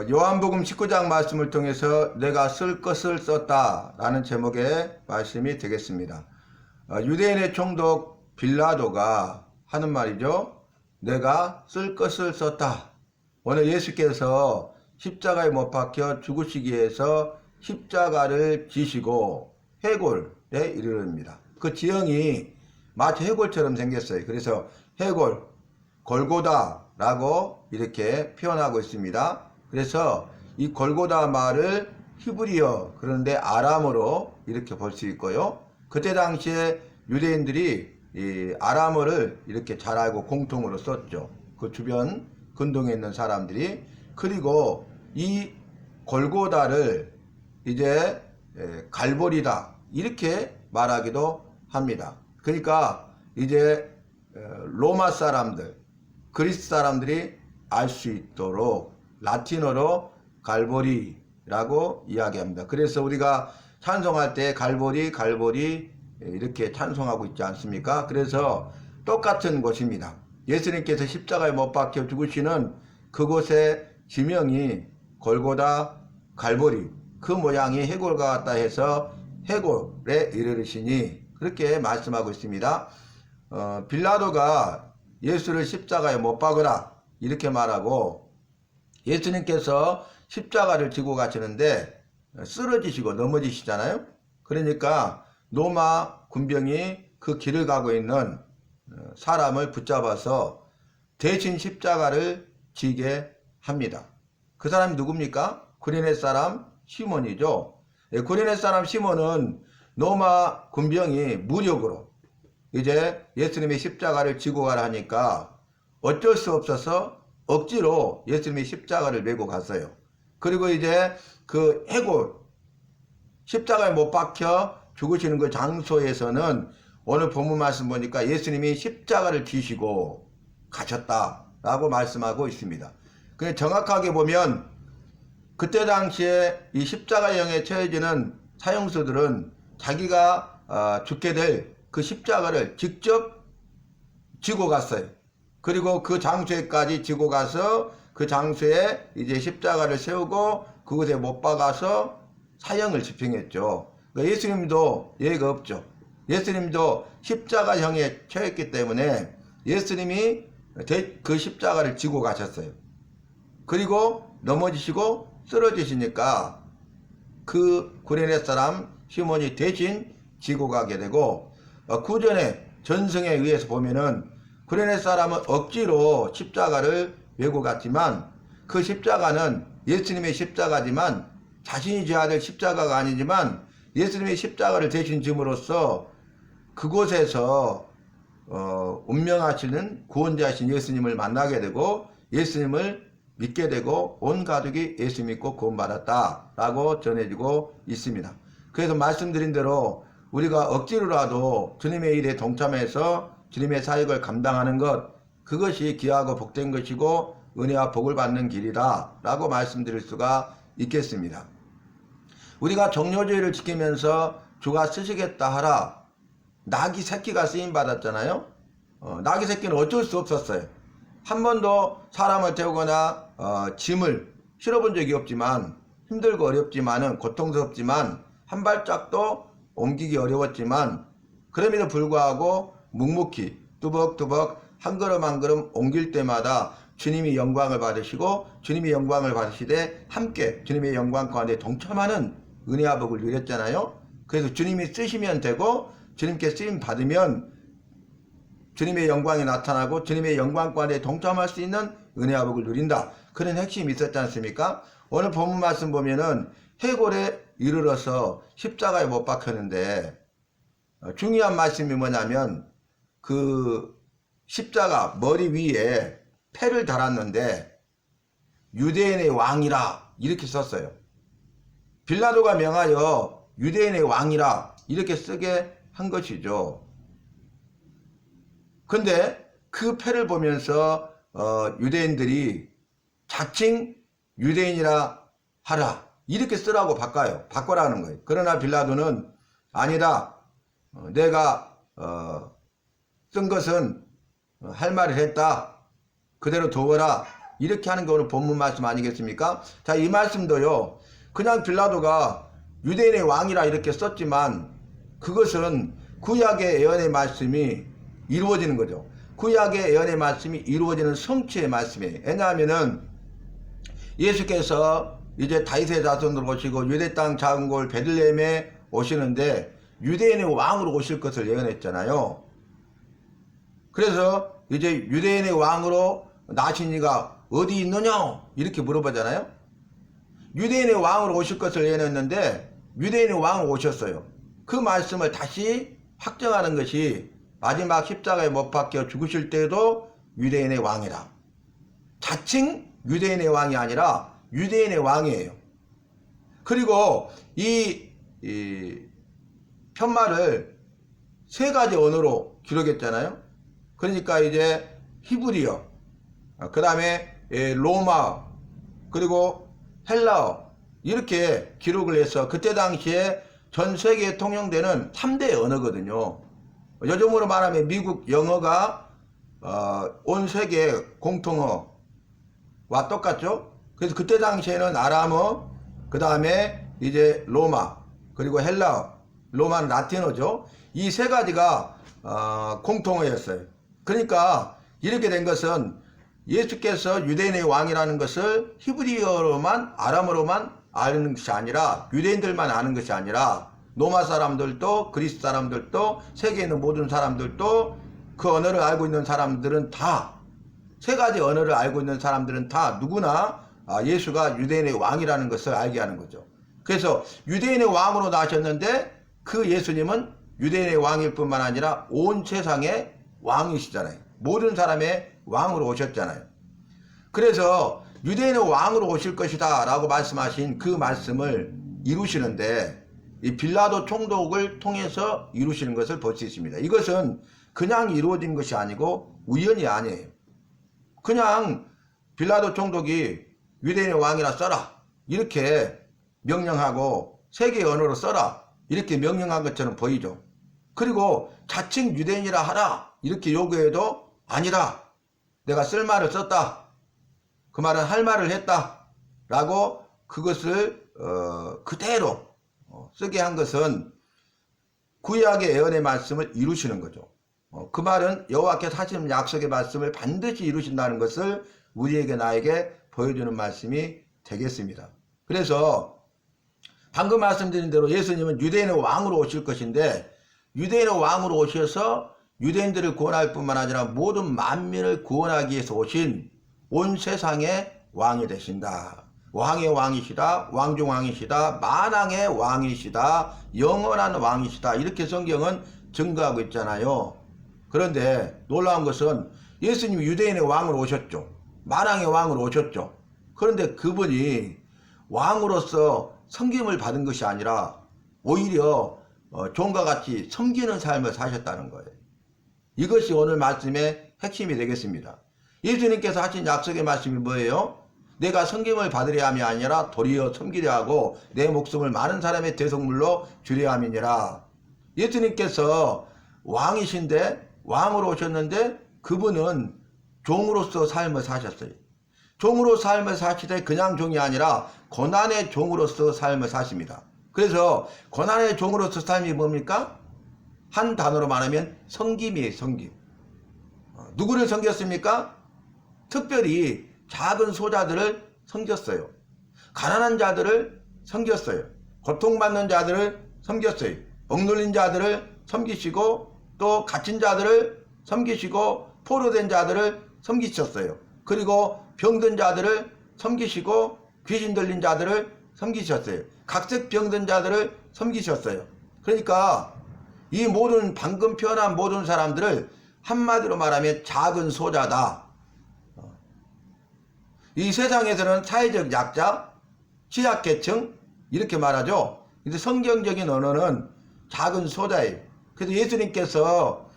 요한복음 19장 말씀을 통해서 내가 쓸 것을 썼다 라는 제목의 말씀이 되겠습니다. 유대인의 총독 빌라도가 하는 말이죠. 내가 쓸 것을 썼다. 오늘 예수께서 십자가에 못 박혀 죽으시기 위해서 십자가를 지시고 해골에 이르릅니다. 그 지형이 마치 해골처럼 생겼어요. 그래서 해골, 골고다라고 이렇게 표현하고 있습니다. 그래서 이 골고다 말을 히브리어, 그런데 아람어로 이렇게 볼 수 있고요. 그때 당시에 유대인들이 이 아람어를 이렇게 잘 알고 공통으로 썼죠. 그 주변 근동에 있는 사람들이. 그리고 이 골고다를 이제 갈보리다 이렇게 말하기도 합니다. 그러니까 이제 로마 사람들, 그리스 사람들이 알 수 있도록 라틴어로 갈보리라고 이야기합니다. 그래서 우리가 찬송할 때 갈보리 이렇게 찬송하고 있지 않습니까? 그래서 똑같은 곳입니다. 예수님께서 십자가에 못 박혀 죽으시는 그곳의 지명이 골고다 갈보리, 그 모양이 해골과 같다 해서 해골에 이르르시니 그렇게 말씀하고 있습니다. 빌라도가 예수를 십자가에 못 박으라 이렇게 말하고, 예수님께서 십자가를 지고 가시는데 쓰러지시고 넘어지시잖아요. 그러니까 로마 군병이 그 길을 가고 있는 사람을 붙잡아서 대신 십자가를 지게 합니다. 그 사람이 누굽니까? 구레네 사람 시몬이죠. 구레네 사람 시몬은 로마 군병이 무력으로 이제 예수님의 십자가를 지고 가라 하니까 어쩔 수 없어서 억지로 예수님의 십자가를 메고 갔어요. 그리고 이제 그 해골, 십자가에 못 박혀 죽으시는 그 장소에서는 오늘 본문 말씀 보니까 예수님이 십자가를 지시고 가셨다라고 말씀하고 있습니다. 근데 정확하게 보면 그때 당시에 이 십자가형에 처해지는 사형수들은 자기가 죽게 될 그 십자가를 직접 지고 갔어요. 그리고 그 장소에까지 지고 가서 그 장소에 이제 십자가를 세우고 그곳에 못 박아서 사형을 집행했죠. 그러니까 예수님도 예의가 없죠. 예수님도 십자가형에 처했기 때문에 예수님이 그 십자가를 지고 가셨어요. 그리고 넘어지시고 쓰러지시니까 그 구레네 사람 시몬이 대신 지고 가게 되고, 구전의 전승에 의해서 보면은 구레네 사람은 억지로 십자가를 메고 갔지만 그 십자가는 예수님의 십자가지만 자신이 져야 될 십자가가 아니지만 예수님의 십자가를 대신 짐으로써 그곳에서 운명하시는 구원자신 예수님을 만나게 되고 예수님을 믿게 되고 온 가족이 예수 믿고 구원받았다라고 전해지고 있습니다. 그래서 말씀드린 대로 우리가 억지로라도 주님의 일에 동참해서 주님의 사역을 감당하는 것, 그것이 귀하고 복된 것이고 은혜와 복을 받는 길이다 라고 말씀드릴 수가 있겠습니다. 우리가 정료주의를 지키면서 주가 쓰시겠다 하라, 나귀 새끼가 쓰임 받았잖아요. 나귀 새끼는 어쩔 수 없었어요. 한 번도 사람을 태우거나 짐을 실어본 적이 없지만, 힘들고 어렵지만은, 고통스럽지만 한 발짝도 옮기기 어려웠지만 그럼에도 불구하고 묵묵히 뚜벅뚜벅 한 걸음 한 걸음 옮길 때마다 주님이 영광을 받으시고 주님이 영광을 받으시되 함께 주님의 영광 가운데 동참하는 은혜와 복을 누렸잖아요. 그래서 주님이 쓰시면 되고 주님께 쓰임 받으면 주님의 영광이 나타나고 주님의 영광 가운데 동참할 수 있는 은혜와 복을 누린다, 그런 핵심이 있었지 않습니까? 오늘 본문 말씀 보면은 해골에 이르러서 십자가에 못 박혔는데 중요한 말씀이 뭐냐면 그 십자가 머리 위에 패를 달았는데 유대인의 왕이라 이렇게 썼어요. 빌라도가 명하여 유대인의 왕이라 이렇게 쓰게 한 것이죠. 근데 그 패를 보면서 유대인들이 자칭 유대인이라 하라 이렇게 쓰라고 바꿔라는 거예요. 그러나 빌라도는 아니다, 내가 쓴 것은 할 말을 했다, 그대로 두어라 이렇게 하는 게 오늘 본문 말씀 아니겠습니까? 자, 이 말씀도요, 그냥 빌라도가 유대인의 왕이라 이렇게 썼지만 그것은 구약의 예언의 말씀이 이루어지는 거죠. 구약의 예언의 말씀이 이루어지는 성취의 말씀이에요. 왜냐하면은 예수께서 이제 다윗의 자손으로 오시고 유대 땅 작은 곳 베들레헴에 오시는데 유대인의 왕으로 오실 것을 예언했잖아요. 그래서 이제 유대인의 왕으로 나신 이가 어디 있느냐 이렇게 물어보잖아요. 유대인의 왕으로 오실 것을 예언했는데 유대인의 왕으로 오셨어요. 그 말씀을 다시 확정하는 것이 마지막 십자가에 못 박혀 죽으실 때도 유대인의 왕이라. 자칭 유대인의 왕이 아니라 유대인의 왕이에요. 그리고 이 편말을 세 가지 언어로 기록했잖아요. 그러니까 이제 히브리어, 그 다음에 로마, 그리고 헬라어 이렇게 기록을 해서 그때 당시에 전 세계에 통용되는 3대 언어거든요. 요즘으로 말하면 미국 영어가 온 세계 공통어와 똑같죠. 그래서 그때 당시에는 아람어, 그 다음에 이제 로마, 그리고 헬라어, 로마는 라틴어죠. 이 세 가지가 공통어였어요. 그러니까 이렇게 된 것은 예수께서 유대인의 왕이라는 것을 히브리어로만, 아람어로만 아는 것이 아니라, 유대인들만 아는 것이 아니라 로마 사람들도 그리스 사람들도 세계에 있는 모든 사람들도 그 언어를 알고 있는 사람들은 다, 세 가지 언어를 알고 있는 사람들은 다 누구나 예수가 유대인의 왕이라는 것을 알게 하는 거죠. 그래서 유대인의 왕으로 나셨는데 그 예수님은 유대인의 왕일 뿐만 아니라 온 세상의 왕이시잖아요. 모든 사람의 왕으로 오셨잖아요. 그래서 유대인의 왕으로 오실 것이다 라고 말씀하신 그 말씀을 이루시는데 이 빌라도 총독을 통해서 이루시는 것을 볼 수 있습니다. 이것은 그냥 이루어진 것이 아니고 우연이 아니에요. 그냥 빌라도 총독이 유대인의 왕이라 써라 이렇게 명령하고 세계의 언어로 써라 이렇게 명령한 것처럼 보이죠. 그리고 자칭 유대인이라 하라 이렇게 요구해도 아니라 내가 쓸 말을 썼다, 그 말은 할 말을 했다 라고 그것을 그대로 쓰게 한 것은 구약의 예언의 말씀을 이루시는 거죠. 그 말은 여호와께서 하시는 약속의 말씀을 반드시 이루신다는 것을 우리에게 나에게 보여주는 말씀이 되겠습니다. 그래서 방금 말씀드린 대로 예수님은 유대인의 왕으로 오실 것인데 유대인의 왕으로 오셔서 유대인들을 구원할 뿐만 아니라 모든 만민을 구원하기 위해서 오신 온 세상의 왕이 되신다. 왕의 왕이시다, 왕중 왕이시다, 만왕의 왕이시다, 영원한 왕이시다 이렇게 성경은 증거하고 있잖아요. 그런데 놀라운 것은 예수님이 유대인의 왕으로 오셨죠. 만왕의 왕으로 오셨죠. 그런데 그분이 왕으로서 섬김을 받은 것이 아니라 오히려 종과 같이 섬기는 삶을 사셨다는 거예요. 이것이 오늘 말씀의 핵심이 되겠습니다. 예수님께서 하신 약속의 말씀이 뭐예요? 내가 섬김을 받으려 함이 아니라 도리어 섬기려 하고 내 목숨을 많은 사람의 대속물로 주려 함이니라. 예수님께서 왕이신데 왕으로 오셨는데 그분은 종으로서 삶을 사셨어요. 종으로 삶을 사시되 그냥 종이 아니라 고난의 종으로서 삶을 사십니다. 그래서 고난의 종으로서 삶이 뭡니까? 한 단어로 말하면 섬김이에요. 섬김. 누구를 섬겼습니까? 특별히 작은 소자들을 섬겼어요. 가난한 자들을 섬겼어요. 고통받는 자들을 섬겼어요. 억눌린 자들을 섬기시고 또 갇힌 자들을 섬기시고 포로된 자들을 섬기셨어요. 그리고 병든 자들을 섬기시고 귀신 들린 자들을 섬기셨어요. 각색 병든 자들을 섬기셨어요. 그러니까 이 모든 방금 표현한 모든 사람들을 한마디로 말하면 작은 소자다. 이 세상에서는 사회적 약자, 취약계층 이렇게 말하죠. 근데 성경적인 언어는 작은 소자예요. 그래서 예수님께서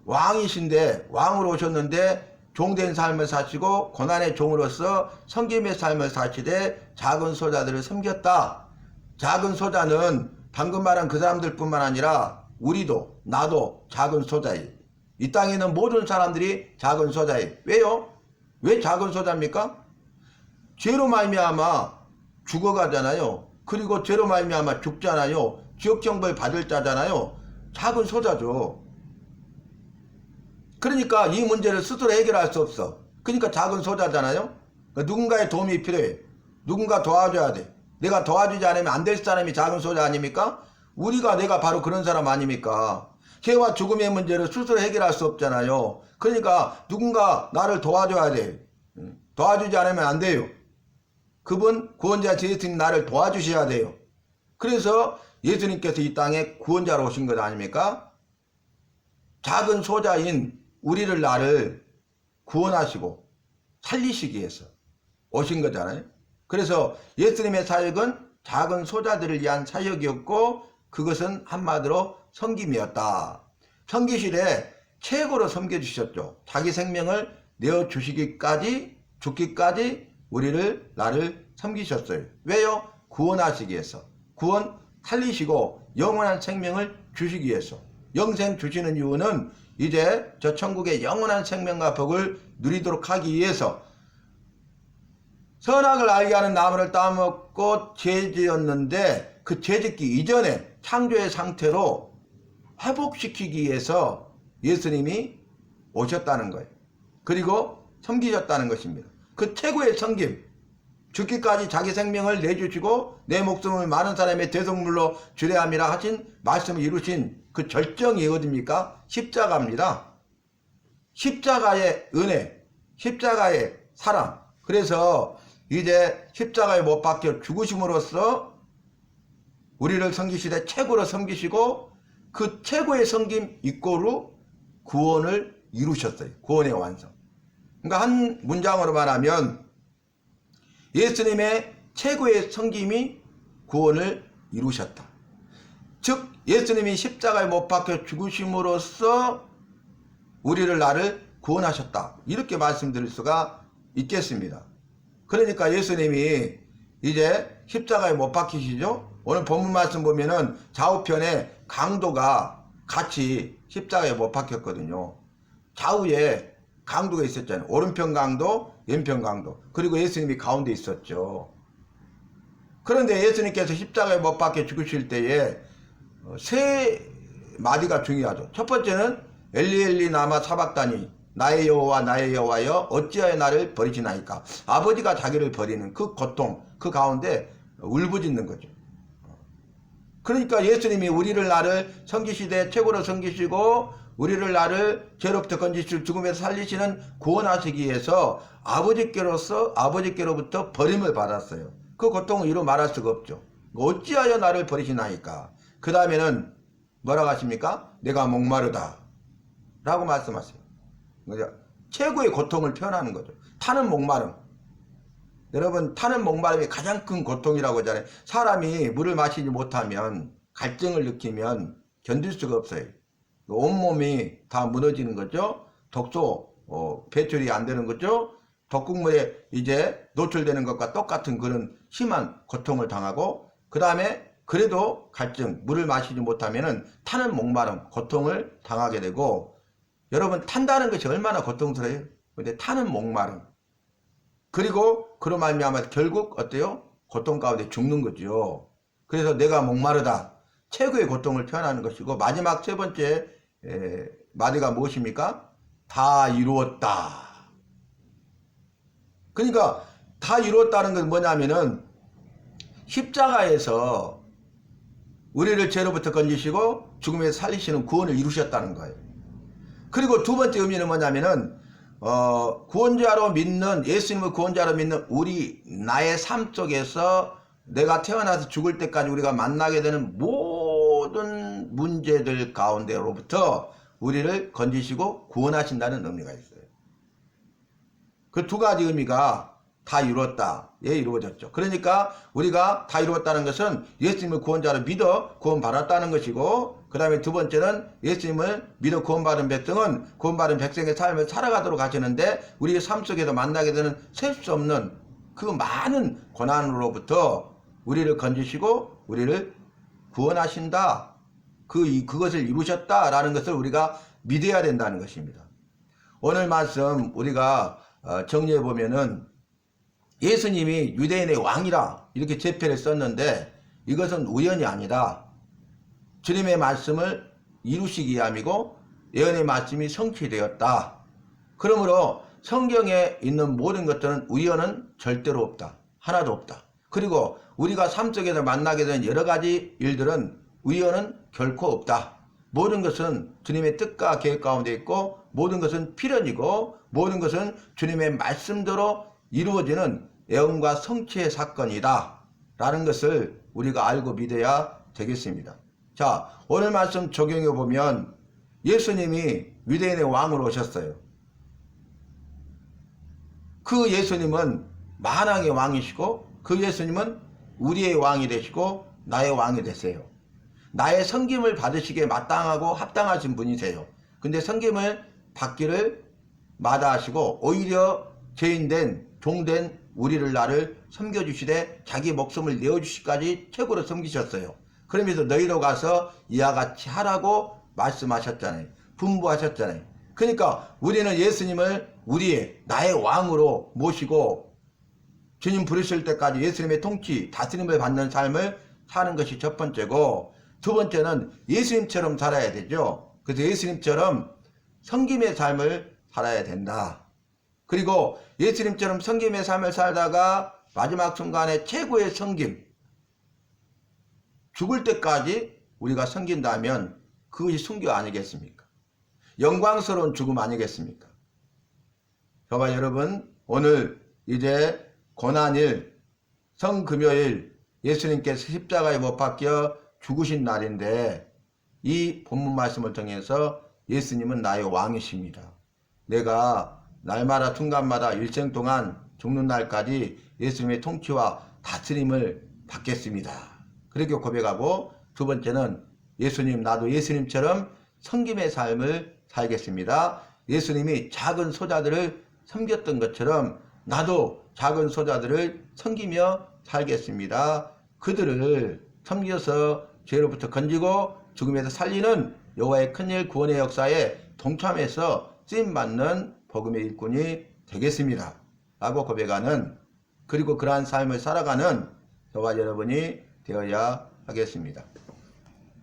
왕이신데 왕으로 오셨는데 종된 삶을 사시고 고난의 종으로서 섬김의 삶을 사시되 작은 소자들을 섬겼다. 작은 소자는 방금 말한 그 사람들 뿐만 아니라 우리도 나도 작은 소자예요. 이 땅에 있는 모든 사람들이 작은 소자예요. 왜요? 왜 작은 소자입니까? 죄로 말미암아 죽어가잖아요. 그리고 죄로 말미암아 죽잖아요. 지옥정벌 받을 자잖아요. 작은 소자죠. 그러니까 이 문제를 스스로 해결할 수 없어. 그러니까 작은 소자잖아요. 누군가의 도움이 필요해. 누군가 도와줘야 돼. 내가 도와주지 않으면 안 될 사람이 작은 소자 아닙니까? 내가 바로 그런 사람 아닙니까? 죄와 죽음의 문제를 스스로 해결할 수 없잖아요. 그러니까 누군가 나를 도와줘야 돼. 도와주지 않으면 안 돼요. 그분 구원자 예수님 나를 도와주셔야 돼요. 그래서 예수님께서 이 땅에 구원자로 오신 것 아닙니까? 작은 소자인 우리를 나를 구원하시고 살리시기 위해서 오신 거잖아요. 그래서 예수님의 사역은 작은 소자들을 위한 사역이었고 그것은 한마디로 섬김이었다. 섬기실에 최고로 섬겨주셨죠. 자기 생명을 내어주시기까지 죽기까지 나를 섬기셨어요. 왜요? 구원하시기 위해서. 구원 살리시고 영원한 생명을 주시기 위해서. 영생 주시는 이유는 이제 저 천국의 영원한 생명과 복을 누리도록 하기 위해서 선악을 알게 하는 나무를 따먹고 죄지었는데 그 죄짓기 이전에 창조의 상태로 회복시키기 위해서 예수님이 오셨다는 거예요. 그리고 섬기셨다는 것입니다. 그 최고의 섬김, 죽기까지 자기 생명을 내주시고 내 목숨을 많은 사람의 대속물로 주려 함이라 하신 말씀을 이루신 그 절정이 어딥니까? 십자가입니다. 십자가의 은혜, 십자가의 사랑. 그래서 이제 십자가에 못 박혀 죽으심으로써 우리를 섬기시되 최고로 섬기시고 그 최고의 섬김 이꼬로 구원을 이루셨어요. 구원의 완성. 그러니까 한 문장으로 말하면 예수님의 최고의 섬김이 구원을 이루셨다. 즉 예수님이 십자가에 못 박혀 죽으심으로써 나를 구원하셨다. 이렇게 말씀드릴 수가 있겠습니다. 그러니까 예수님이 이제 십자가에 못 박히시죠. 오늘 본문 말씀 보면은 좌우편에 강도가 같이 십자가에 못 박혔거든요. 좌우에 강도가 있었잖아요. 오른편 강도, 왼편 강도. 그리고 예수님이 가운데 있었죠. 그런데 예수님께서 십자가에 못 박혀 죽으실 때에 세 마디가 중요하죠. 첫 번째는 엘리 엘리 나마 사박다니 나의 여호와 나의 여호와여 어찌하여 나를 버리시나이까. 아버지가 자기를 버리는 그 고통, 그 가운데 울부짖는 거죠. 그러니까 예수님이 나를 섬기시되 최고로 섬기시고 나를 죄로부터 건지시고 죽음에서 살리시는 구원하시기 위해서 아버지께로부터 버림을 받았어요. 그 고통을 이루 말할 수가 없죠. 어찌하여 나를 버리시나이까. 그 다음에는 뭐라고 하십니까? 내가 목마르다 라고 말씀하세요. 최고의 고통을 표현하는 거죠. 타는 목마름. 여러분, 타는 목마름이 가장 큰 고통이라고 하잖아요. 사람이 물을 마시지 못하면, 갈증을 느끼면 견딜 수가 없어요. 온몸이 다 무너지는 거죠. 독소 배출이 안 되는 거죠. 독극물에 이제 노출되는 것과 똑같은 그런 심한 고통을 당하고, 그 다음에 그래도 갈증, 물을 마시지 못하면은 타는 목마름, 고통을 당하게 되고, 여러분, 탄다는 것이 얼마나 고통스러워요. 근데 타는 목마름. 그리고 그런 말미암아 결국 어때요? 고통 가운데 죽는 거죠. 그래서 내가 목마르다. 최고의 고통을 표현하는 것이고, 마지막 세 번째 마디가 무엇입니까? 다 이루었다. 그러니까 다 이루었다는 것은 뭐냐면은 십자가에서 우리를 죄로부터 건지시고 죽음에서 살리시는 구원을 이루셨다는 거예요. 그리고 두 번째 의미는 뭐냐면은 구원자로 믿는, 예수님을 구원자로 믿는 나의 삶 속에서 내가 태어나서 죽을 때까지 우리가 만나게 되는 모든 문제들 가운데로부터 우리를 건지시고 구원하신다는 의미가 있어요. 그 두 가지 의미가 다 이루었다. 예, 이루어졌죠. 그러니까 우리가 다 이루었다는 것은 예수님을 구원자로 믿어 구원받았다는 것이고, 그 다음에 두 번째는 예수님을 믿어 구원받은 백성은 구원받은 백성의 삶을 살아가도록 하시는데 우리의 삶 속에서 만나게 되는 셀 수 없는 그 많은 고난으로부터 우리를 건지시고 우리를 구원하신다. 그것을 이루셨다라는 것을 우리가 믿어야 된다는 것입니다. 오늘 말씀 우리가 정리해 보면은 예수님이 유대인의 왕이라 이렇게 제표를 썼는데 이것은 우연이 아니다. 주님의 말씀을 이루시기 위함이고 예언의 말씀이 성취되었다. 그러므로 성경에 있는 모든 것들은 우연은 절대로 없다. 하나도 없다. 그리고 우리가 삶 속에서 만나게 된 여러 가지 일들은 우연은 결코 없다. 모든 것은 주님의 뜻과 계획 가운데 있고 모든 것은 필연이고 모든 것은 주님의 말씀대로 이루어지는 예언과 성취의 사건이다 라는 것을 우리가 알고 믿어야 되겠습니다. 자, 오늘 말씀 적용해 보면 예수님이 유대인의 왕으로 오셨어요. 그 예수님은 만왕의 왕이시고 그 예수님은 우리의 왕이 되시고 나의 왕이 되세요. 나의 섬김을 받으시기에 마땅하고 합당하신 분이세요. 근데 섬김을 받기를 마다하시고 오히려 죄인된 종된 우리를 나를 섬겨주시되 자기 목숨을 내어주시기까지 최고로 섬기셨어요. 그러면서 너희로 가서 이와 같이 하라고 말씀하셨잖아요. 분부하셨잖아요. 그러니까 우리는 예수님을 우리의 나의 왕으로 모시고 주님 부르실 때까지 예수님의 통치 다스림을 받는 삶을 사는 것이 첫 번째고, 두 번째는 예수님처럼 살아야 되죠. 그래서 예수님처럼 섬김의 삶을 살아야 된다. 그리고 예수님처럼 섬김의 삶을 살다가 마지막 순간에 최고의 섬김, 죽을 때까지 우리가 섬긴다면 그것이 순교 아니겠습니까? 영광스러운 죽음 아니겠습니까? 저와 여러분, 오늘 이제 고난일, 성금요일, 예수님께서 십자가에 못 박혀 죽으신 날인데 이 본문 말씀을 통해서 예수님은 나의 왕이십니다. 내가 날마다 순간마다 일생 동안 죽는 날까지 예수님의 통치와 다스림을 받겠습니다. 그렇게 고백하고, 두 번째는 예수님, 나도 예수님처럼 섬김의 삶을 살겠습니다. 예수님이 작은 소자들을 섬겼던 것처럼 나도 작은 소자들을 섬기며 살겠습니다. 그들을 섬겨서 죄로부터 건지고 죽음에서 살리는 여호와의 큰일 구원의 역사에 동참해서 쓰임받는 복음의 일꾼이 되겠습니다 라고 고백하는, 그리고 그러한 삶을 살아가는 저와 여러분이 되어야 하겠습니다.